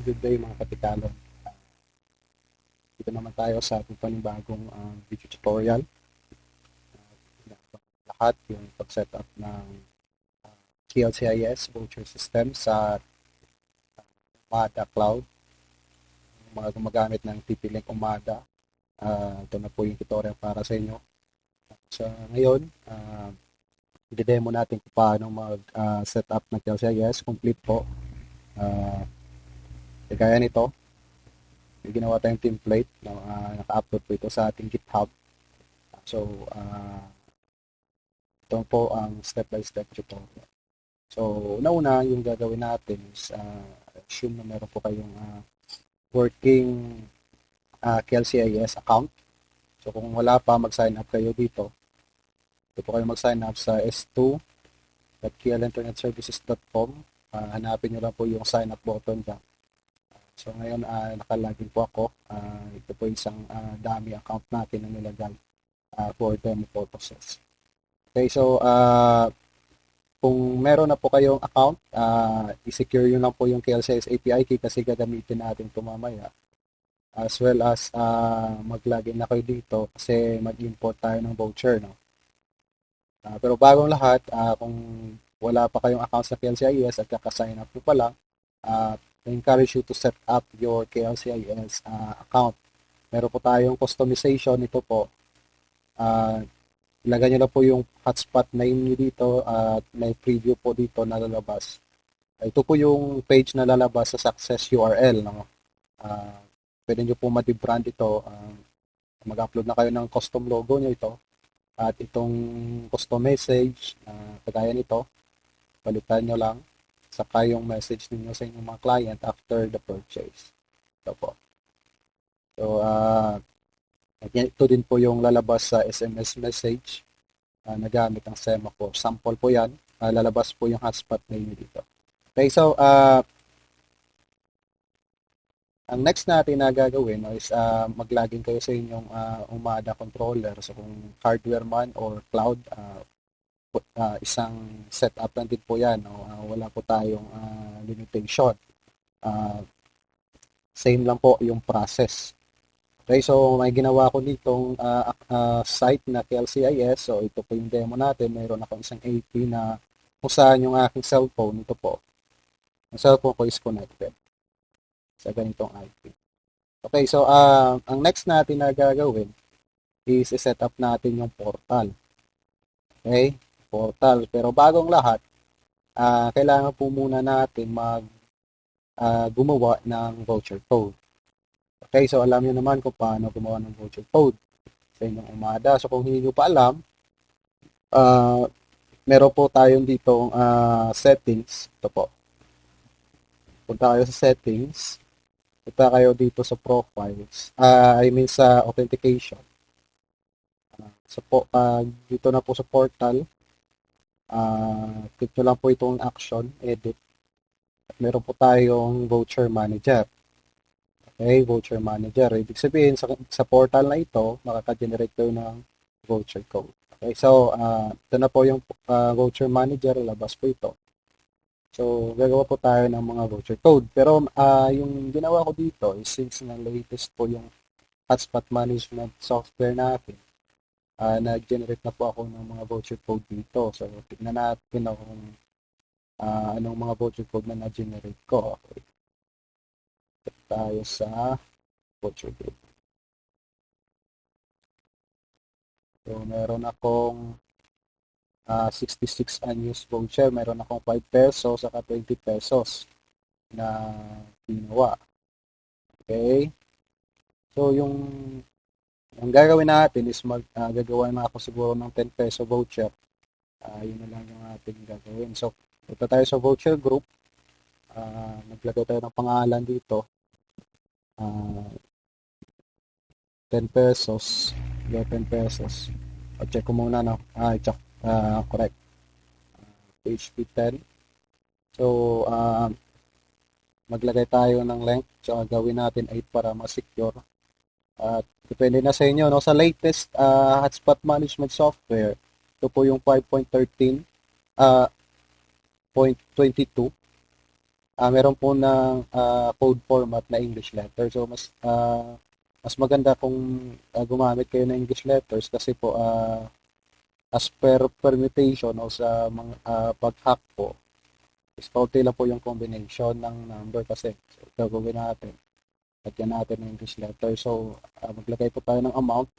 good day mga katikalon. Dito naman tayo sa ating panibagong video tutorial. Lahat yung pag-set up ng KLCIS voucher system sa Umada Cloud. Mga gumagamit ng TP-Link Umada. Ito na po yung tutorial para sa inyo. So ngayon, i-demo natin kung paano mag-set up ng KLCIS. Complete po. Kaya nito, may ginawa tayong template na naka-upload po ito sa ating GitHub. So, ito po ang step-by-step tutorial. So, una-una, yung gagawin natin is assume na meron po kayong working KLCIS account. So, kung wala pa, mag-sign up kayo dito. Ito po kayo mag-sign up sa s2.klinternetservices.com. Hanapin nyo lang po yung sign up button dyan. So, ngayon, nakalagin po ako. Ito po isang dummy account natin na nilagay for demo purposes. Okay, so kung meron na po kayong account, i-secure yun lang po yung KLCIS API key kasi gagamitin natin ito mamaya. As well as mag-login na kayo dito kasi mag-import tayo ng voucher. No? Pero bagong lahat, kung wala pa kayong account sa KLCIS at kaka-sign up po pa lang, I encourage you to set up your KLCIS account. Meron po tayong customization ito po. Ilagay nyo na po yung hotspot name nyo dito at may preview po dito na lalabas. Ito po yung page na lalabas sa success URL. No? Pwede nyo po ma-debrand ito. Mag-upload na kayo ng custom logo nyo ito. At itong custom message, kagaya nito, balitan nyo lang. Saka yung message ninyo sa inyong mga client after the purchase. Ito po. So, ito din po yung lalabas sa SMS message na gamit ang semaphore. Sample po yan. Lalabas po yung hotspot name dito. Okay, so ang next natin na gagawin is mag-login kayo sa inyong Umada controller. So kung hardware man or cloud, isang setup lang din po yan. No? Wala po tayong limitation. Same lang po yung process. Okay, so may ginawa ko ditong site na KLCIS. So ito po yung demo natin. Mayroon ako isang AP na kung saan yung aking cellphone. Ito po. Ang cellphone ko is connected sa ganitong IP. Okay, so ang next natin na gagawin is set up natin yung portal. Okay, portal. Pero bagong lahat, kailangan po muna natin gumawa ng voucher code. Okay, so alam niyo naman kung paano gumawa ng voucher code sa inyong Umada. So kung hindi niyo pa alam, meron po tayong dito settings. Ito po. Punta kayo sa settings. Punta kayo dito sa profiles. I mean sa authentication. Dito na po sa portal. Click nyo lang po itong action, edit. At meron po tayong voucher manager. Okay, voucher manager. Ibig sabihin, sa portal na ito, makaka-generate kayo ng voucher code. Okay, so ito na po yung voucher manager, labas po ito. So, gagawa po tayo ng mga voucher code. Pero yung ginawa ko dito is since na latest po yung hotspot management software natin, nag-generate na po ako ng mga voucher code dito. So, tignan natin kung anong mga voucher code na na-generate ko. Okay. Tayo sa voucher code. So, meron akong 66 unused voucher. Meron akong 5 pesos saka 20 pesos na ginawa. Okay. So, ang gagawin natin is gagawa na ako siguro ng 10 peso voucher. Yun na lang yung ating gagawin. So, punta tayo sa voucher group. Naglagay tayo ng pangalan dito. 10 pesos. 11 pesos. Check ko muna, no? Check. Correct. PHP 10. So, maglagay tayo ng length. So, gawin natin 8 para ma-secure. At depende na sa inyo, no? Sa latest hotspot management software, ito po yung 5.13, 0.22. meron po ng code format na English letter. So mas maganda kung gumamit kayo ng English letters kasi po as per permutation o sa mga pag-hack po, is kaunti lang po yung combination ng number kasi. So, gagawin natin. Lagyan natin ng English letter. So, maglagay po tayo ng amount.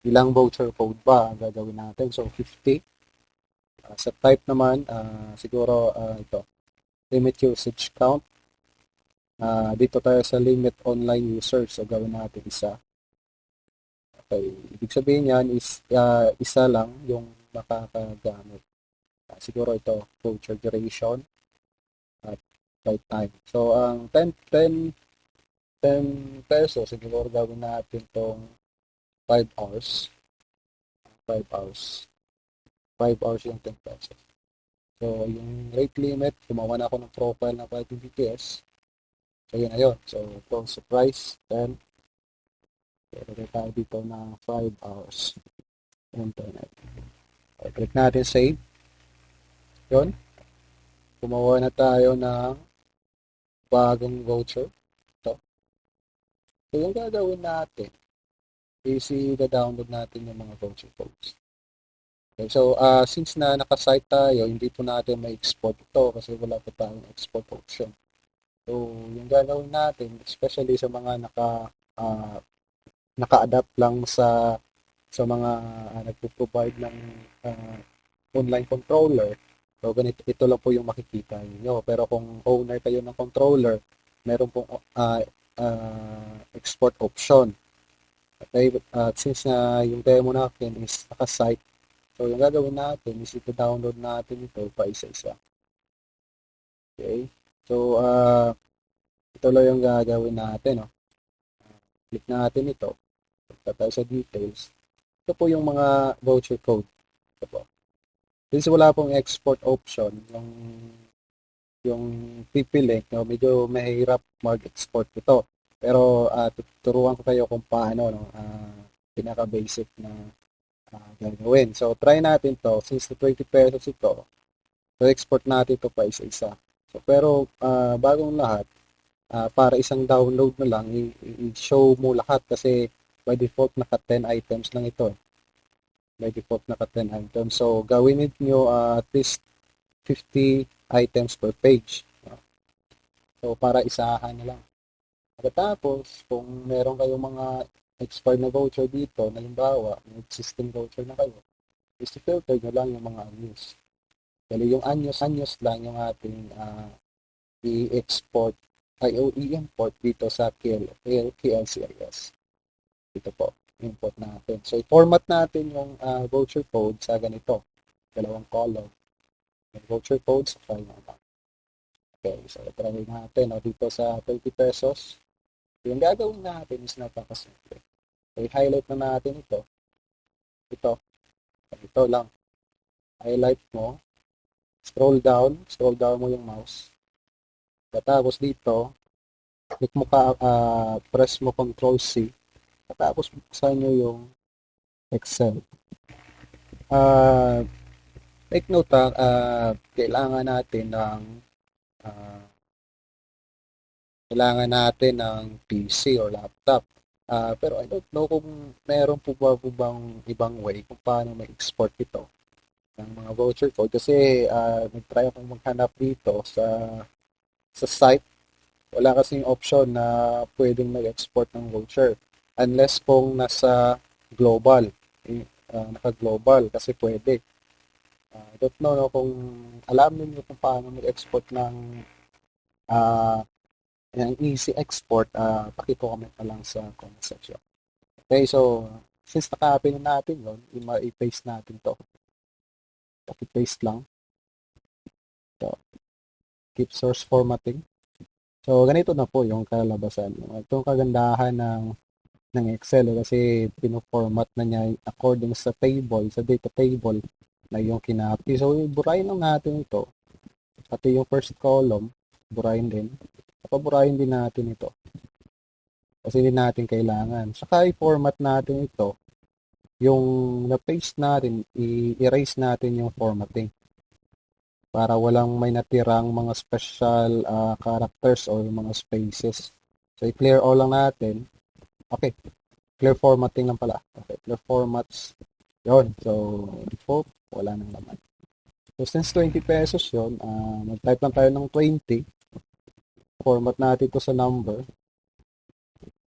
Ilang voucher code ba ang gagawin natin? So, 50. Sa type naman, siguro ito, limit usage count. Dito tayo sa limit online users. So, gawin natin isa. Okay. Ibig sabihin yan is isa lang yung makakagamit. Siguro ito, voucher duration at by time. So, ang 10 pesos, siguro gawin natin tong 5 hours. 5 hours. 5 hours yung 10 pesos. So, yung rate limit, gumawa na ako ng profile ng 5 Mbps. So, yun na yun. So, ito, sa price, 10. Pero tayo dito na 5 hours internet. Okay, click natin save. Yun. Gumawa na tayo ng bagong voucher. Ito. So, yung gagawin natin is i-download natin yung mga voucher codes. Okay, so, since na naka-site tayo, hindi po natin ma-export ito kasi wala pa tayong export option. So, yung gagawin natin, especially sa mga uh, naka-adapt lang sa mga nagpo-provide ng uh, online controller, so ganito, ito lang po yung makikita niyo. Pero kung owner kayo ng controller, meron pong export option. Okay, since yung demo natin is naka-site, so yung gagawin natin is ito-download natin ito pa isa-isa. Okay, so ito lang yung gagawin natin. No? Click natin ito. Punta tayo sa details. Ito po yung mga voucher code. Ito po. Since wala pong export option, yung TP link, no, medyo mahirap mag-export ito. Pero tuturuan ko kayo kung paano, no, pinaka-basic na gagawin. So, try natin to. Since 20 pesos ito, so export natin ito pa isa-isa. So, pero bagong lahat, para isang download na lang, i-show mo lahat kasi by default naka 10 items lang ito. By default naka 10 items. So, gawin niyo at least 50 items per page. So, para isahan na lang. Pagkatapos, kung meron kayong mga expired na voucher dito, na halimbawa, may existing voucher na kayo, is filter nyo lang yung mga unused. Dali yung unused lang yung ating i-export ay o i-import dito sa KLCIS. Dito po, import natin. So, i-format natin yung voucher code sa ganito. Dalawang column. Yung voucher code sa file naman. Okay, so try natin dito sa 30 pesos. Yung gagawin natin is napakasimple. So, i-highlight na natin ito. Ito lang. Highlight mo. Scroll down mo yung mouse. Tapos dito, click mo press mo Control C. Tapos buksan nyo yung Excel. Take note kailangan natin ng PC or laptop. Pero I don't know kung meron po bang ibang way kung paano ma-export ito ng mga voucher code kasi nag-try akong maghanap dito sa site. Wala kasing option na pwedeng mag-export ng voucher unless kung nasa global. Naka-global kasi pwede. I don't know no, kung alam niyo kung paano mag-export ng yung easy export, paki-comment na lang sa comment section. Okay, so since naka-open na natin yun, i-paste natin to. Copy-paste lang. So, keep source formatting. So, ganito na po yung kalabasan. Itong kagandahan ng Excel kasi pino-format na niya according sa table, sa data table na yung kinapi. So, burahin lang natin ito. Pati yung first column, burahin din. Papaburahin din natin ito. Kasi hindi natin kailangan. Saka i-format natin ito. Yung na-paste natin, i-erase natin yung formatting. para walang may natirang mga special characters or mga spaces. So, i-clear all lang natin. Okay, clear formatting lang pala. Okay, clear formats. Yun. So, default, wala nang laman. So, since 20 pesos yun, mag-type lang tayo ng 20. Format natin to sa number.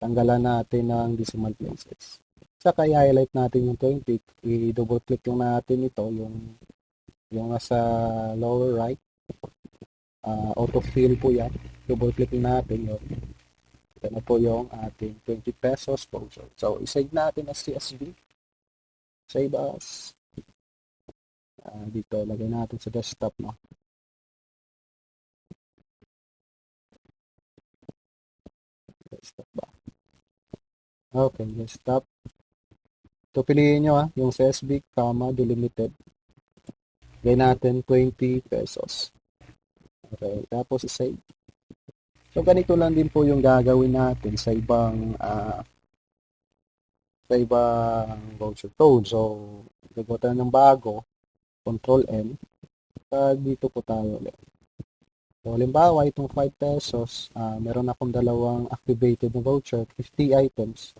Tanggalan natin ng decimal places. Saka i-highlight natin yung 20. I-double click lang natin ito, yung nasa lower right. Autofill po yan. Double click natin yun. Ito na po yung ating 20 pesos voucher. So, isave natin as CSV. Save as. Dito, lagay natin sa desktop, no? Desktop ba? Okay, desktop. Ito, piliin nyo, yung CSV, delimited. Lagay natin 20 pesos. Okay, tapos isave. So, ganito lang din po yung gagawin natin sa ibang voucher code. So, gagawa tayo ng bago, Control N, at dito po tayo ulit. So, halimbawa, itong 5 pesos, meron akong dalawang activated na voucher, 50 items.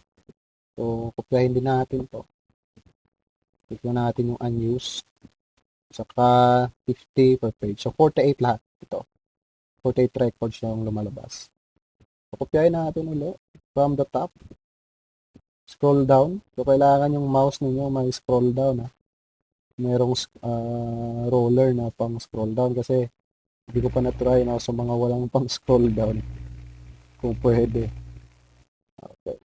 So, kopyahin din natin to. Tignan natin yung unused. Saka 50 per page. So, 48 lahat. Ito. 48 records yung lumalabas. So, kopyahin natin ulit from the top. Scroll down. So, kailangan yung mouse ninyo may scroll down. Merong roller na pang scroll down kasi hindi ko pa na-try na sa mga walang pang scroll down. Kung pwede. Okay.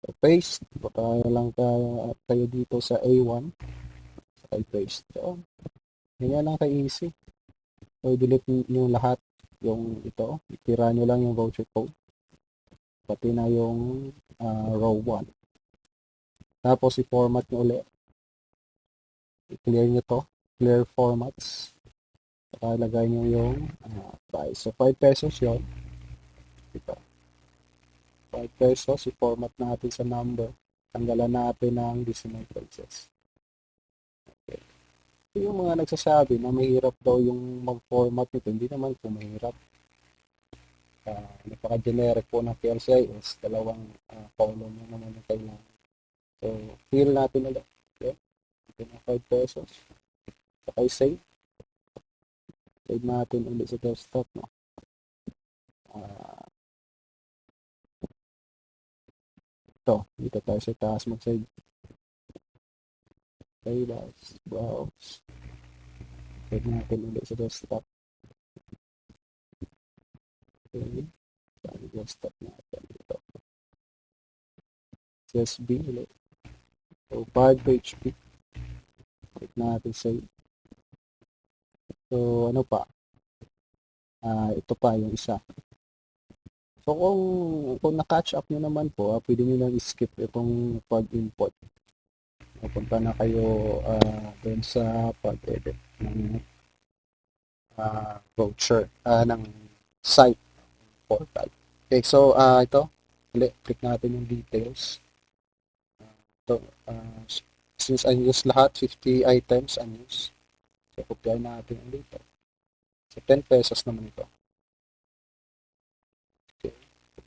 So, paste. Baka lang tayo dito sa A1. So, paste. So, ganyan lang ka-easy. So, delete nyo lahat yung ito. Itira nyo lang yung voucher code. Pati na yung row 1. Tapos, i-format nyo ulit. I-clear nyo to. Clear formats. Saka lagay nyo yung price. So, 5 pesos yun. Ito. 5 pesos. I-format natin sa number. Tanggalan natin ng decimal places. Okay. Yung mga nagsasabi na mahirap daw yung mag-format nito, hindi naman po mahirap. Napaka-generic po ng PLCIS. Dalawang column na naman yung kailangan. So, fill natin ulit. Okay. Ito na 5 pesos. Saka save. Save natin ulit sa desktop. No? Ito, dito tayo sa taas mag-save. Save as, browse. Save natin ulit sa desktop. Okay. Sa desktop natin. Ito. CSV ulit. So, 5 PHP. Click natin save. So, ano pa? Ito pa yung isa. So, kung na-catch up nyo naman po, pwede nyo lang skip itong pag-import. Napunta na kayo doon sa pag-edit ng voucher, ng site portal. Okay, so ito, click natin yung details. Ito, since unused lahat, 50 items unused. So, kopyahin natin yung dito. So, 10 pesos naman ito.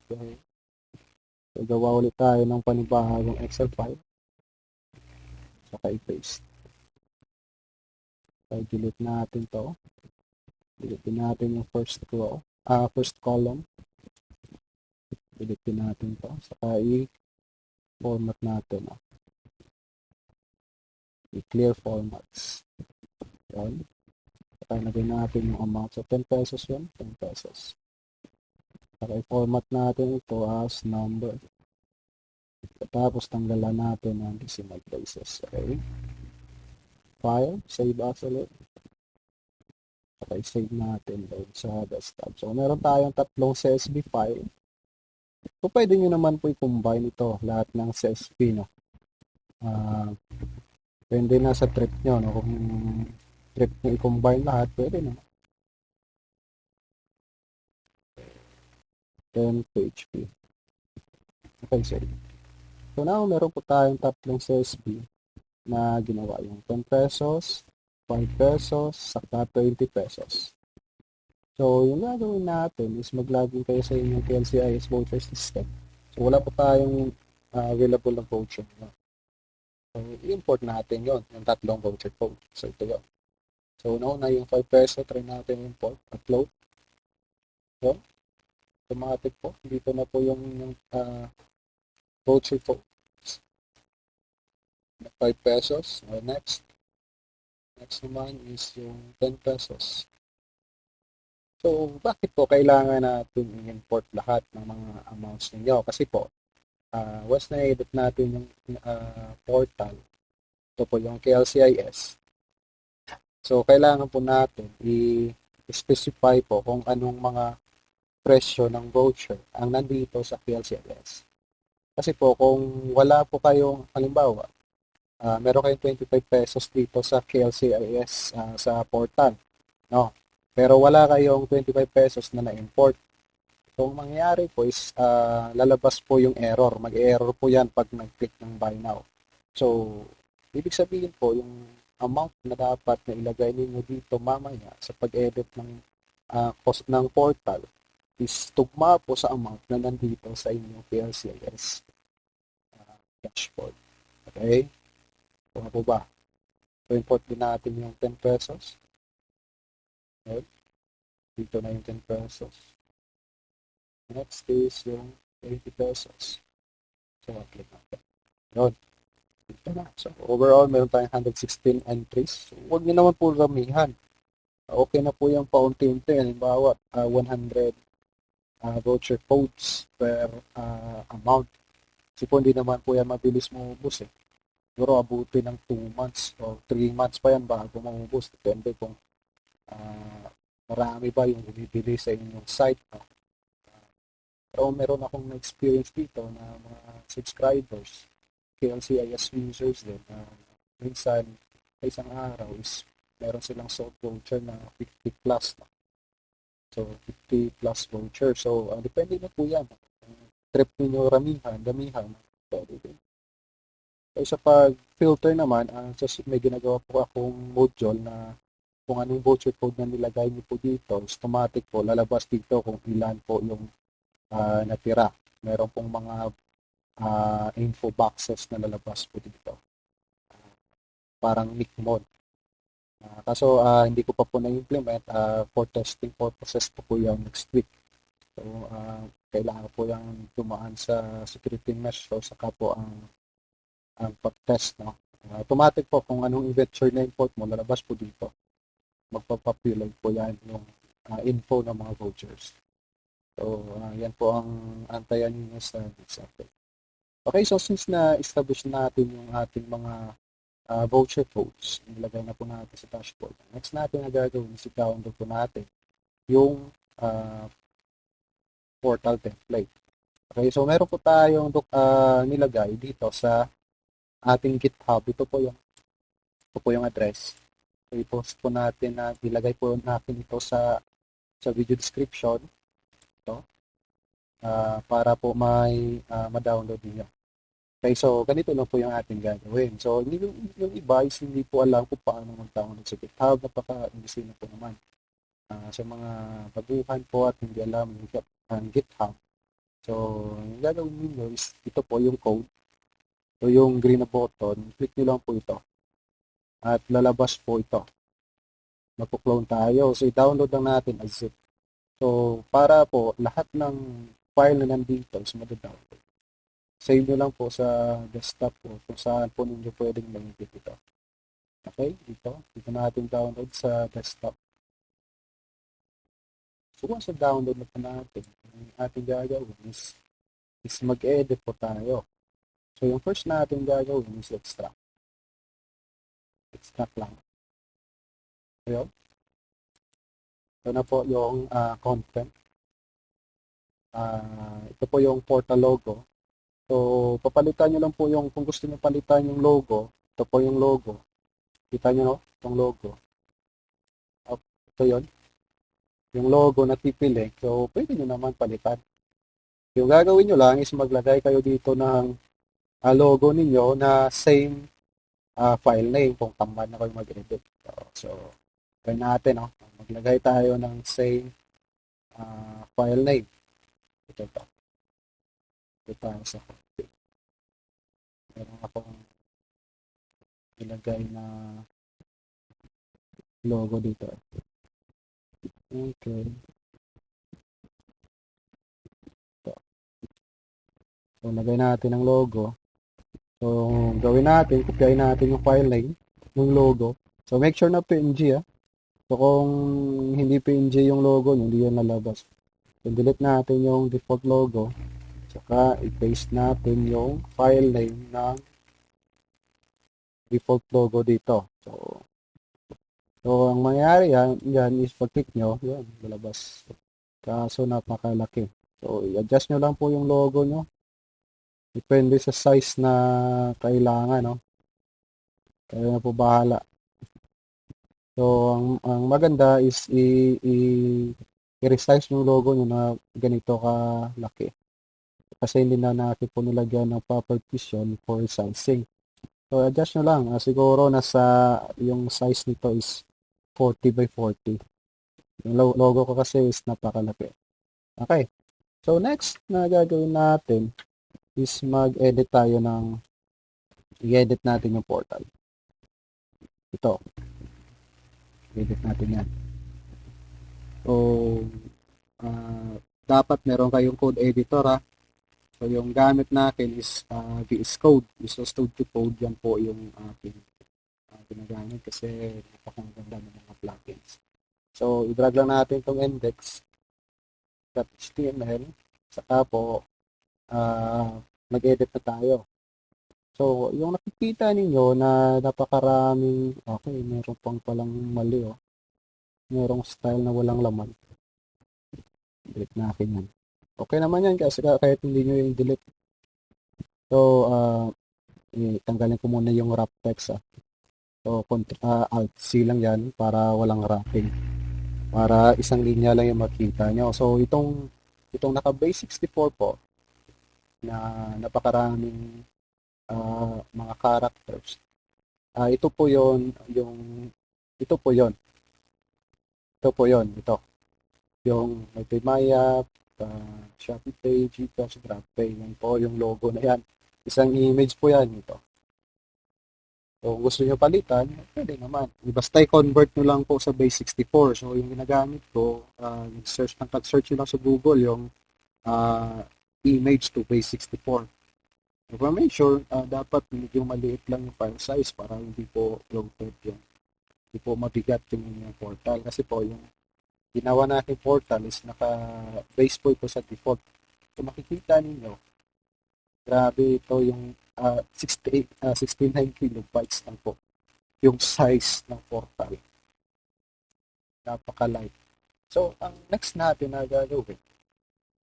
Okay. So, gawa ulit tayo ng panibahagong Excel file. Saka i-paste. So, delete natin to. Delete natin yung first row. First column. Delete natin to. Saka i-format natin. I-clear formats. Yan. Saka ilagay natin yung amount. So, 10 pesos yun. 10 pesos. Saka i-format natin ito as number. Tapos tanggalan natin ang decimal places. Okay. File. Save as ulit. Saka i-save natin doon sa desktop. So, meron tayong tatlong CSV file. So, pwede nyo naman po i-combine ito. Lahat ng CSV, no? Pwede na sa trip nyo, no? Kung trip nyo i-combine lahat, pwede na. 10 PHP. Okay, save. So, now, meron po tayong tatlong CSV na ginawa yung 10 pesos, 5 pesos, saka 20 pesos. So, yung gagawin natin is mag-login kayo sa inyong PLCIS voucher system. So, wala po tayong available na voucher. No? So, i-import natin yon yung tatlong voucher code. So, ito yun. So, una yung 5 peso, try natin import, upload. So, automatic po. Dito na po yung voucher code. 5 pesos. Next. Next naman is yung 10 pesos. So, bakit po kailangan natin i-import lahat ng mga amounts ninyo? Kasi po, once na-edit natin yung portal, ito po yung KLCIS. So, kailangan po natin i-specify po kung anong mga presyo ng voucher ang nandito sa KLCIS. Kasi po, kung wala po kayong, halimbawa, meron kayong 25 pesos dito sa KLCIS sa portal, no? Pero wala kayong 25 pesos na na-import. So, ang mangyayari po is lalabas po yung error. Mag-error po yan pag nag-click ng buy now. So, ibig sabihin po, yung amount na dapat na ilagay ninyo dito mamaya sa pag-edit ng cost ng portal is tugma po sa amount na nandito sa inyong PLCIS dashboard. Okay? Kung po ba? So, import din natin yung 10 pesos. Okay? Dito na yung 10 pesos. Next is yung 80 pesos. So, click natin. Yun. Ito na. So, overall, meron tayong 116 entries. So, huwag nyo naman po ramihan. Okay na po yung paunti-unti. Halimbawa, 100 voucher codes per amount. Kasi po, hindi naman po yan mabilis maubos eh. Siguro, abuti ng 2 months o 3 months pa yan bago maubos. Depende kung marami ba yung bumibili sa inyong site. No? Pero meron akong na-experience dito na mga subscribers, KLCIS users din, na minsan sa isang araw is meron silang sold voucher na 50 plus. No? So, 50 plus voucher. So, depende na po yan. Kung trip ninyo ramihan, damihan, pwede din. So, sa pag-filter naman, may ginagawa po akong module na kung anong voucher code na nilagay niyo po dito, automatic po lalabas dito kung ilan po yung natira. Meron pong mga info boxes na lalabas po dito. Parang nick mode. Kaso hindi ko pa po na-implement for testing purposes po yung next week. So, kailangan po yung dumaan sa security mesh so saka po ang pag-test. No? Automatic po kung anong event na-import mo, lalabas po dito. Magpapapilog po yan yung info ng mga vouchers. So, yan po ang antayan nyo sa next update. Okay, so since na-establish natin yung ating mga voucher codes, nilagay na po natin sa dashboard. Next natin na gagawin is i-download po natin yung portal template. Okay, so meron po tayong nilagay dito sa ating GitHub. Ito po yung address. So, i-post po natin na ilagay po natin ito sa video description. Ito. Para po may ma-download niyo. Okay, so ganito lang po yung ating gagawin. So, yung iba is hindi po alam kung paano mag-download sa GitHub. Napaka-easy na po naman. Sa mga baguhan po at hindi alam ang GitHub. So, yung gagawin niyo is ito po yung code. So, yung green na button, click nyo lang po ito. At lalabas po ito. Magpo-clone tayo. So, i-download lang natin as zip. So, para po lahat ng file na nandito is madadownload. Save nyo lang po sa desktop po kung saan po ninyo pwedeng ma-edit ito. Okay, dito natin download sa desktop. So, once download na po natin, ang ating gagawin is mag-edit po tayo. So, yung first natin gagawin is extract. Extract lang. Ayun. Ito na po yung content. Ito po yung portal logo. So, papalitan nyo lang po yung, kung gusto nyo palitan yung logo, ito po yung logo. Kita nyo, no? Itong logo. Ito yun. Yung logo na pipili. So, pwede nyo naman palitan. Yung gagawin nyo lang is maglagay kayo dito ng logo ninyo na same file name kung tamad na kayo mag-edit. So, try natin, no? Maglagay tayo ng same file name. Ito to. Ito tayo sa copy. Meron akong ilagay na logo dito. Okay. Ito. So, lagay natin ang logo. So, gawin natin, kopyahin natin yung file name, yung logo. So, make sure na PNG, ah. So, kung hindi PNG yung logo, hindi yan lalabas. So, delete natin yung default logo. Saka, i-paste natin yung file name ng default logo dito. So ang mangyayari yan is pag-click nyo, yan, lalabas. Kaso napakalaki. So, i-adjust nyo lang po yung logo nyo. Depende sa size na kailangan, no? Kayo na po bahala. So, ang maganda is i-resize yung logo nyo na ganito kalaki. Kasi hindi na natin po nilagyan ng proper position for sizing. So, adjust nyo lang. Siguro nasa yung size nito is 40 by 40. Yung logo ko kasi is napakalaki. Okay. So, next na gagawin natin is mag-edit tayo i-edit natin yung portal. Ito. Edit natin yan. So, dapat meron kayong code editor, ha. So, yung gamit natin is VS Code. Visual Studio Code. Yan po yung ating ginagamit kasi napakaganda ng mga plugins. So, i-drag lang natin itong index.html. Saka po, mag-edit na tayo. So, yung nakikita ninyo na napakaraming, okay, meron pang palang mali, oh. Merong style na walang laman. Delete natin yan. Okay naman yan kasi kahit hindi nyo yung delete. So, tanggalin ko muna yung wrap text, ah. So, Alt-C lang yan para walang wrapping. Para isang linya lang yung makita nyo. So, itong naka-base 64 po, na napakaraming mga characters. Ito po yon ito po yon ito. Yung Multimaya, Shopee Page, GCash, GrabPay. Yan po yung logo na yan. Isang image po yan ito. So, kung gusto nyo palitan, pwede naman. Basta i-convert nyo lang po sa base 64. So, yung ginagamit ko, search nyo lang sa Google yung image to base 64. So, make sure, dapat medyo maliit lang yung file size para hindi po bloated yung hindi po mabigat yung portal. Kasi po, yung ginawa natin portal is naka-base po ito sa default. So, makikita ninyo, grabe ito yung 69 kilobytes lang po yung size ng portal. Napaka-light. So, ang next natin na gagawin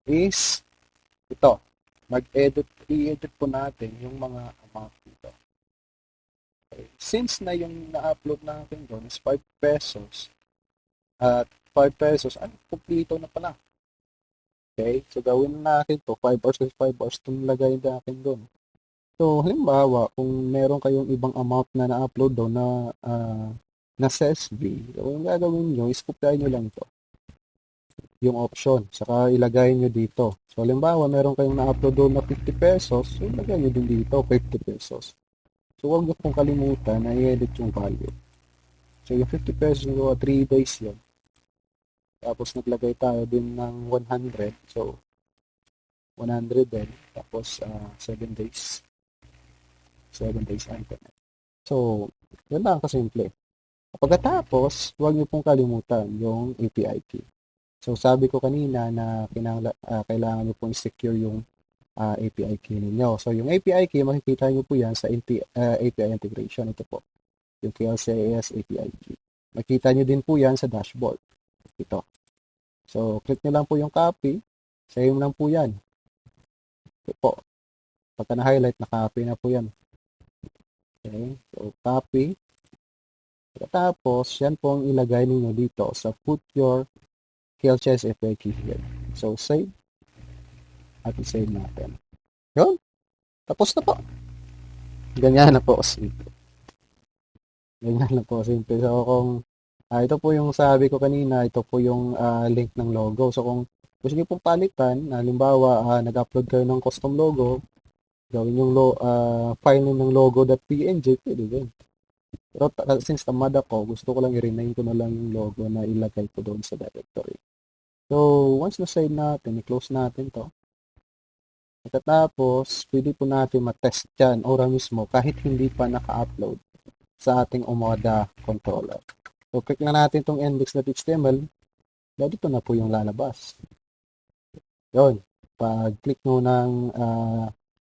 is ito. I-edit po natin yung mga amount dito. Okay. Since na yung na-upload natin doon is 5 pesos at 5 pesos, kumplito na pala. Okay? So, gawin natin to 5 hours kasi 5 hours itong lagay natin doon. So, halimbawa, kung meron kayong ibang amount na na-upload doon na CSV, so, yung gagawin nyo, is-copy nyo lang ito. Yung option, saka ilagay nyo dito. So, halimbawa, meron kayong na-upload doon na 50 pesos, so ilagay nyo din dito, 50 pesos. So, huwag nyo pong kalimutan na i-edit yung value. So, yung 50 pesos nyo, 3 days yun. Tapos, naglagay tayo din ng 100. So, 100 din. Tapos, 7 days. 7 days internet. So, yun lang kasimple. Pagkatapos, huwag niyo pong kalimutan yung API key. So, sabi ko kanina na kailangan niyo pong secure yung API key ninyo. So, yung API key, makikita niyo po yan sa API integration. Ito po, yung KLCAS API key. Makikita niyo din po yan sa dashboard. Ito. So, click niyo lang po yung copy. Save lang po yan. Ito po. Pagka na-highlight, naka-copy na po yan. Okay, so copy. Tapos, yan po ang ilagay ninyo dito sa put your KLCS API key here. So, save. At i-save natin. Yun. Tapos na po. Ganyan na po. Ganyan lang po, simple. So, kung ito po yung sabi ko kanina, ito po yung link ng logo. So, kung gusto niyo pong palitan, halimbawa, nag-upload kayo ng custom logo, gawin yung file nyo ng logo.png, pwede din. Pero since tamad ako, gusto ko lang i-rename ko na lang yung logo na ilagay ko doon sa directory. So, once na-save natin, i-close natin to. Pagkatapos, pwede po natin matest dyan, ora mismo, kahit hindi pa naka-upload sa ating Umoda controller. So, click na natin itong index.html, dito na po yung lalabas. Yun. Pag-click nyo ng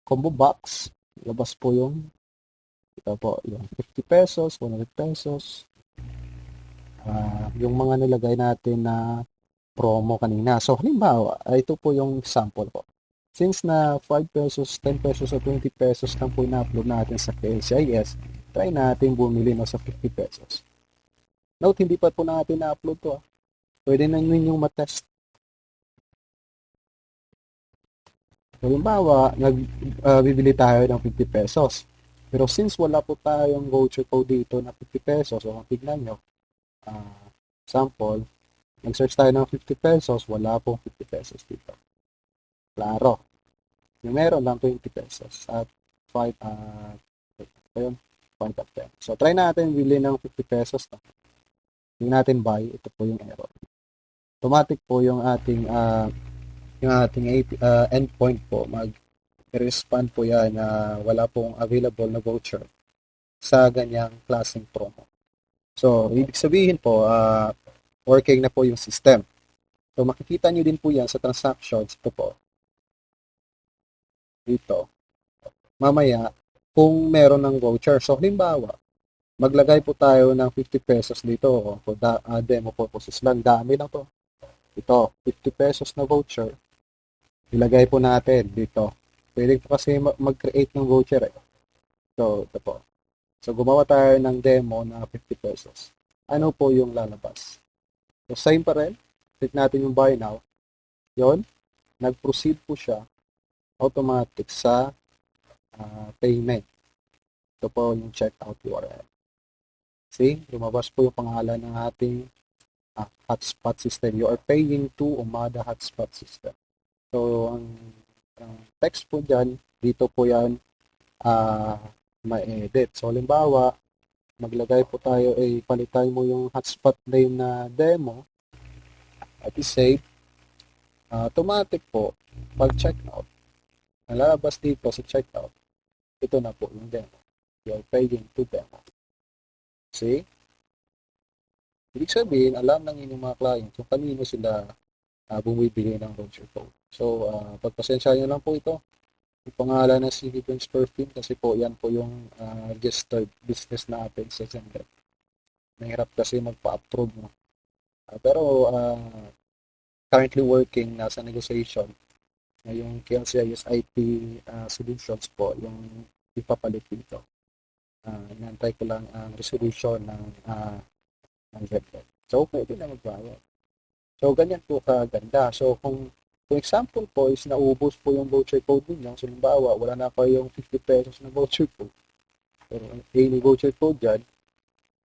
combo box, labas po yung ito po, yung 50 pesos, 100 pesos, yung mga nilagay natin na promo kanina. So, halimbawa, ito po yung sample po. Since na 5 pesos, 10 pesos, o 20 pesos lang po na-upload natin sa KCIS, try natin bumili no sa 50 pesos. Note, hindi pa po natin na-upload to. Pwede na ninyong matest. Halimbawa, bibili tayo ng 50 pesos. Pero since wala po tayong voucher code dito na 50 pesos, so tignan nyo, sample, nag-search tayo ng 50 pesos, wala pong 50 pesos dito. Klaro. Yung meron lang 20 pesos at 5 ayun, 5 at 10. So, try natin bili ng 50 pesos. No? Yung natin buy, ito po yung error. Automatic po yung ating endpoint po mag-respond po yan na wala pong available na voucher sa ganyang klaseng promo. So, ibig sabihin po, working na po yung system. So, makikita nyo din po yan sa transactions. Ito po, dito. Mamaya, kung meron ng voucher. So, halimbawa, maglagay po tayo ng 50 pesos dito. For demo purposes lang. Dami lang to. Ito, 50 pesos na voucher. Ilagay po natin dito. Pwede po kasi mag-create ng voucher eh. So, ito po. So, gumawa tayo ng demo na 50 pesos. Ano po yung lalabas? So, same pa rin. Click natin yung buy now. Yon, nag-proceed po siya automatic sa payment. Ito po yung checkout URL. See, lumabas po yung pangalan ng ating hotspot system. You are paying to Umada hotspot system. So, ang text po dyan, dito po yan ma-edit. So, halimbawa, maglagay po tayo, palitan mo yung hotspot name na demo at i-save. Automatic po, pag checkout, nalalabas dito sa checkout, ito na po yung demo. You are paying to demo. See? Ibig sabihin, alam ng inyong mga client kung kanino sila bumibili ng voucher code. So, pagpasensya nyo lang po ito. Yung pangalan ng CD Prince Perfume kasi po yan po yung registered business natin sa Zendesk. Mahirap kasi magpa-approve. No? Pero currently working, nasa negotiation na yung KLCIS IP solutions po, yung ipapalit dito. Inantay ko lang ang resolution ng Zendesk. So, pwede na magbayad. So, ganyan po kaganda. So, kung example po is naubos po yung voucher code ninyo, so halimbawa, wala na kayong 50 pesos na voucher code, pero daily voucher code dyan,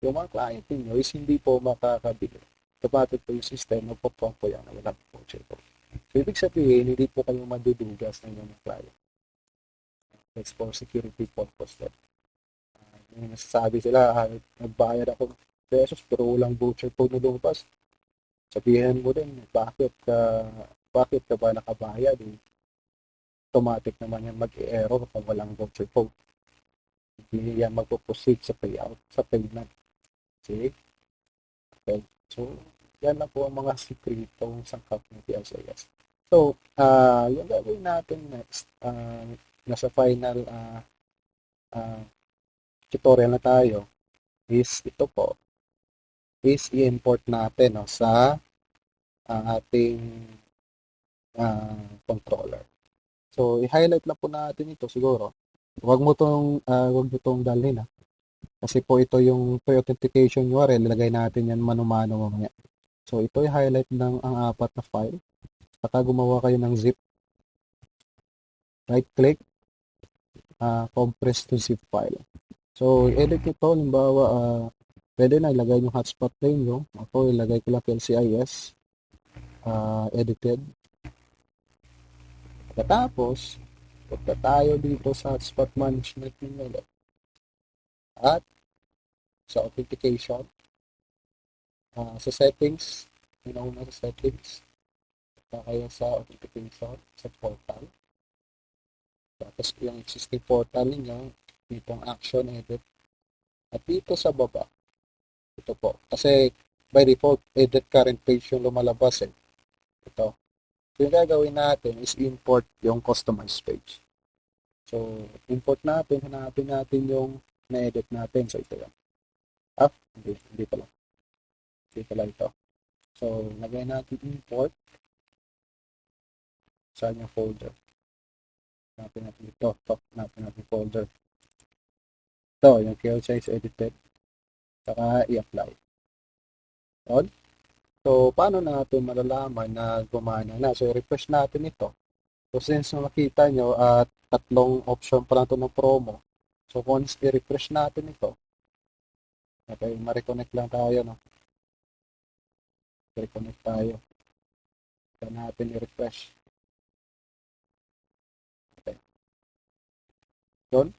yung mga client ninyo is hindi po makakabili. Automatic po yung system, magpo-prompt po yan na walang voucher code. So, ibig sabihin, hindi po kayo madudugas ng inyong client. That's for security purpose. Yung nasasabi sila, nagbayad ako pesos pero walang voucher code na lumabas. Sabihin mo din, bakit ka ba nakabayad? Automatic naman yan mag-error kung walang voucher code. Hindi yan magpo-proceed sa payout, sa payment. See? Okay. So, yan lang po ang mga sikretong sangkap ng PLCS. So, yung gagawin natin next, nasa final tutorial na tayo, is ito po, is i-import natin no, sa ating controller. So, i-highlight lang po natin ito siguro. Wag mo tong dalhin ha. Kasi po ito yung pre-authentication URL, ilagay natin yan mano-mano mamaya. So, ito i-highlight ng ang apat na file. Saka gumawa kayo ng zip. Right click, compress to zip file. So, edit nyo to, limbawa, pwede na ilagay yung hotspot lane nyo. Ako, ilagay ko lang LCIS, edited. Katapos, punta tayo dito sa hotspot management nyo ulit. At sa authentication, sa settings, una sa settings, punta kayo sa authentication, sa portal. Tapos yung existing portal ninyo, ditong action, edit. At dito sa baba, ito po. Kasi by default, edit current page yung lumalabas eh. Ito. So, yung gagawin natin is import yung customized page. So, import natin, hanapin natin yung na-edit natin. So, ito yan. Hindi pala. Hindi pala ito. So, lagay natin import. Saan yung folder? Hanapin natin ito. Hanapin natin folder. Ito, yung KLC is edited. Saka i-apply. On. So, paano natin malalaman na gumana na? So, refresh natin ito. So, since makita nyo at tatlong option pa lang ito ng promo. So, once i-refresh natin ito, okay, ma-reconnect lang tayo, no? Reconnect tayo. Kaya natin i-refresh. Okay. Yun.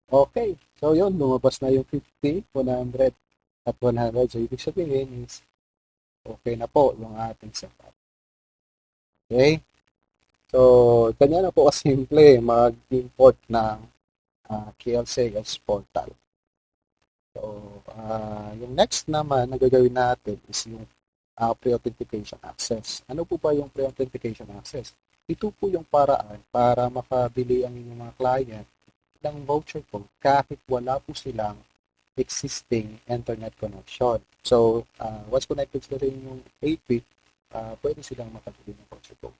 Okay. So, yun. Lumabas na yung 50, 100, at 100. So, ibig sabihin is okay na po yung ating setup. Okay? So, kanya na po kasimple mag-import ng KL Sales Portal. So, yung next naman na gagawin natin is yung pre-authentication access. Ano po ba yung pre-authentication access? Ito po yung paraan para makabili ang inyong mga client ng voucher code kahit wala po silang existing internet connection. So, once connected sila yung AP, pwede silang makabili ng voucher code.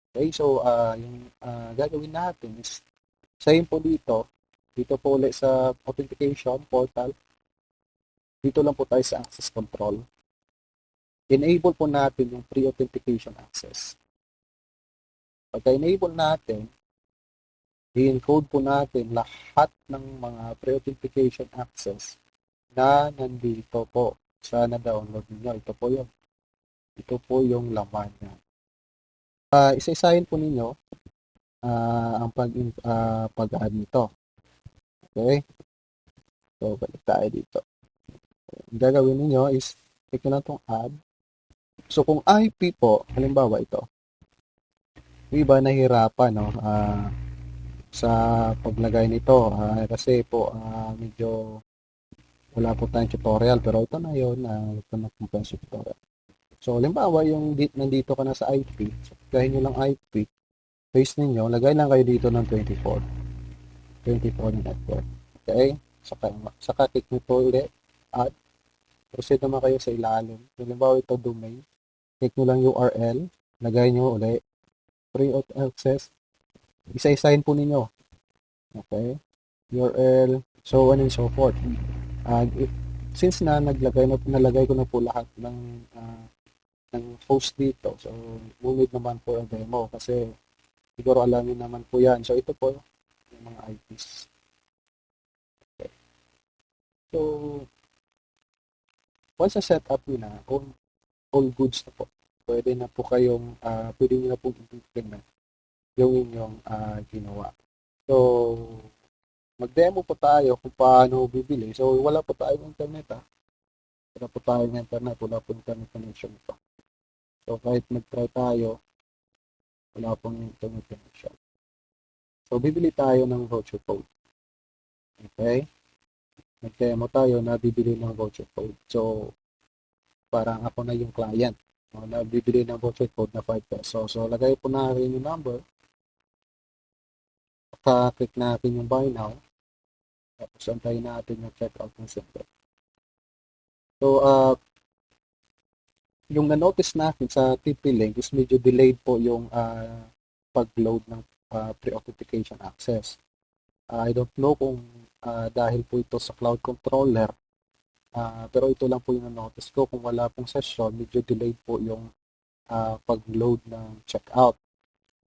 Okay, so yung gagawin natin is same po dito po ulit sa authentication portal, dito lang po tayo sa access control. Enable po natin yung pre-authentication access. Pagka-enable natin, i-encode po natin lahat ng mga pre-authentication access na nandito po sa na-download niyo. Ito po yun. Ito po yung laman niya. Isa-isahin po ninyo ang pag-add nito. Okay? So, balik tayo dito. Ang gagawin niyo is click nyo lang itong add. So, kung IP po, halimbawa ito, iba nahihirapan no, sa paglagay nito kasi po medyo wala po tayong tutorial pero ito na yun, ito na po yung tutorial. So, halimbawa yung nandito ka na sa IP, so, gahin nyo lang IP, paste ninyo, lagay lang kayo dito ng 24 network. Okay? Saka click nyo po ulit, add, proceed naman kayo sa ilalim. Halimbawa ito domain, click nyo lang URL, lagay nyo ulit, pre-auth access, isa-isahin po ninyo. Okay? URL, so on and so forth. Since nalagay ko na po lahat ng host dito, so no need naman for a demo kasi siguro alamin naman po yan. So ito po yung mga IPs. Okay. So once na set up nyo na, all goods na po. Pwede na po kayong, pwede nyo na po i-implement yung inyong ginawa. So, mag-demo po tayo kung paano bibili. So, wala po tayong internet Wala po tayong internet, wala po internet connection pa. So, kahit mag-try tayo, wala pong internet connection. So, bibili tayo ng voucher code. Okay? Mag-demo tayo na bibili ng voucher code. So, parang ako na yung client. Na bibili ng voucher code na 5 pesos. So, lagay po natin yung number. Click natin yung buy now. Tapos, antayin natin yung checkout ng simple. So, yung na-notice natin sa TP-Link is medyo delayed po yung pag-load ng pre-authentication access. I don't know kung dahil po ito sa cloud controller, pero ito lang po yung na-notice ko. Kung wala pong session, medyo delayed po yung pag-load ng checkout.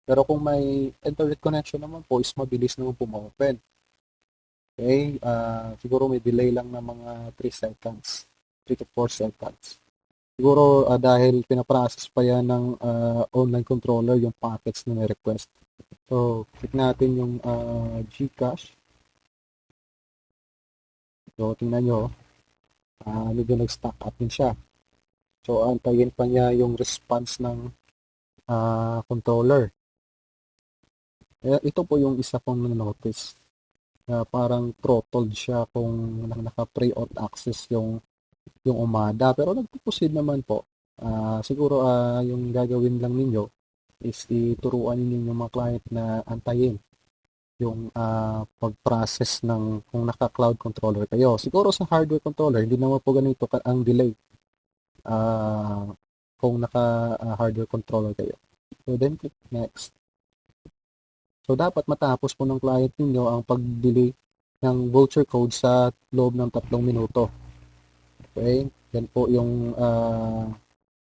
Pero kung may internet connection naman po, is mabilis naman po ma-open. Okay? Siguro may delay lang ng mga 3 seconds, 3 to 4 seconds. Siguro dahil pinaprocess pa yan ng online controller yung packets na may request. So, click natin yung GCash. So, tingnan nyo, medyo nag-stack up din siya. So, antayin pa niya yung response ng controller. Ito po yung isa kong notice na parang throttled siya kung naka-pre-auth access yung Umada. Pero nagpo-proceed naman po. Siguro yung gagawin lang ninyo is ituruan ninyo yung mga client na antayin yung pag-process ng kung naka-cloud controller kayo. Siguro sa hardware controller, hindi naman po ganito ang delay kung naka-hardware controller kayo. So then click next. So dapat matapos po ng client ninyo ang pag-delay ng voucher code sa loob ng 3 minuto. Okay? Yan po yung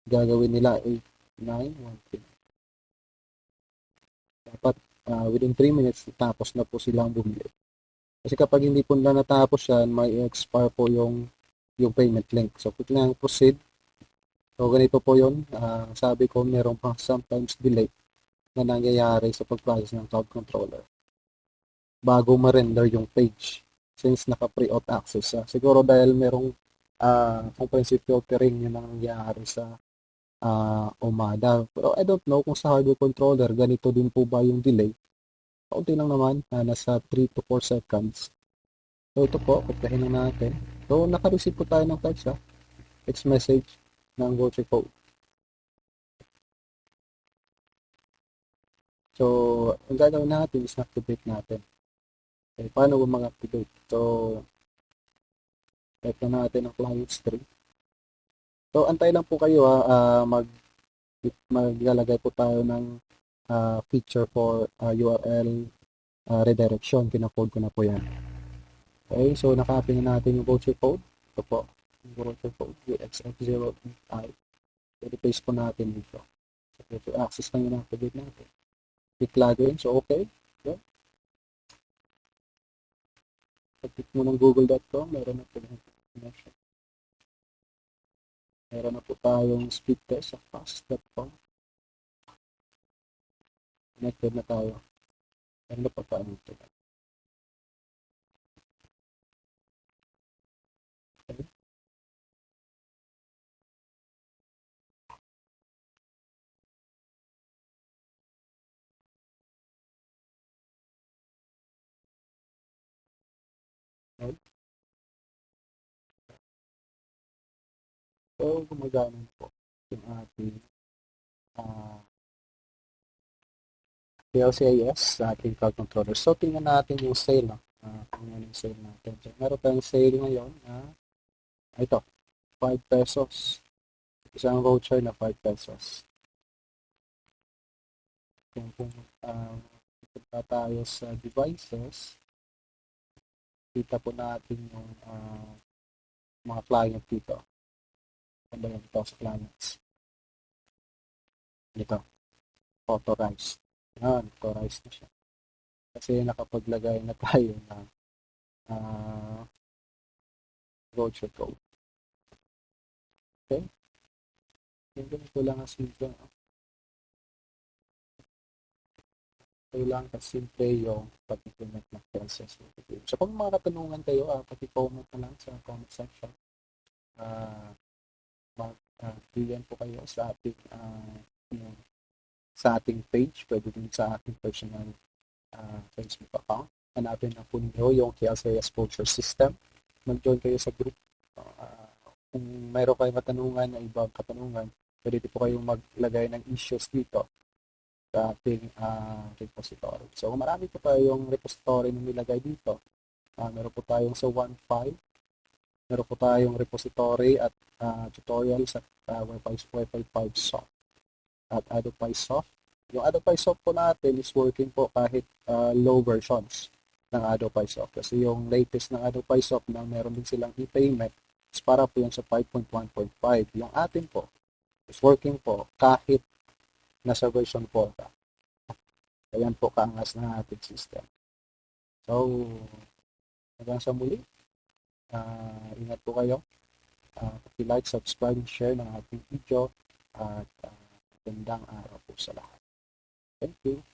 gagawin nila 8, 9, 1, 3. Dapat within 3 minutes tapos na po silang bumili. Kasi kapag hindi po na natapos yan, may expire po yung payment link. So click lang proceed. So ganito po yun. Sabi ko meron pang sometimes delay na nangyayari sa pag-process ng cloud controller bago ma-render yung page since naka-pre-auth access siya. Siguro dahil merong comprehensive filtering yung nangyayari sa Umada. Pero I don't know kung sa hardware controller ganito din po ba yung delay. Kaunti lang naman, nasa 3 to 4 seconds. So ito po, pagkahin na natin. So naka-receive po tayo ng text message ng voucher code. So, ang gagawin natin is activate natin. Okay, paano ba mag-activate? So, type na natin ang client string. So, antay lang po kayo maglalagay po tayo ng feature for URL redirection. Kinocode ko na po yan. Okay, so nakapin na natin yung voucher code. Ito po, yung voucher code, UXF0I. So, i-paste po natin dito. So, access lang yung activate natin. Click login. So, okay. So, pag-click mo ng google.com, meron na po yung connection. Meron na po tayong speed test sa fast.com. Connected na tayo. Meron na pa tayo ito. Okay. Okay. So, gumagana po yung ating PLCIS sa ating cloud controller. So, tingnan natin yung sale. No? Tingnan yung sale natin. So, meron tayong sale ngayon na ito, 5 pesos. Isang voucher na 5 pesos. Kung punta tayo sa devices, kita po natin yung mga client dito. Ano yan ito sa clients? Dito, authorized. Yan, authorized na siya. Kasi nakapaglagay na tayo ng voucher code. Okay? Yung ganito lang ang simple. Kailangan simple yung pag-implement ng process. So kung mga katanungan kayo, pati-comment na lang sa comment section. Mag-DM po kayo sa ating page, pwede din sa ating personal Facebook account. Hanapin na po ninyo yung KLCS Voucher System. Mag-join kayo sa group. Kung mayroon kayong katanungan na ibang katanungan, pwede po kayong maglagay ng issues dito sa ating repository. So, marami po tayong repository na nilagay dito. Meron po tayong sa 1.5. Meron po tayong repository at tutorials at Wi-Fi 5 soft at Adobe Soft. Yung Adobe Soft po natin is working po kahit low versions ng Adobe Soft. Kasi yung latest ng Adobe Soft na meron din silang e-payment is para po yun sa 5.1.5. Yung atin po is working po kahit nasa version 4 ka. Ayan po kaangas na ating system. So, Hanggang sa muli, ingat po kayo. Paki-like, subscribe, share ng ating video at magandang araw po sa lahat. Thank you.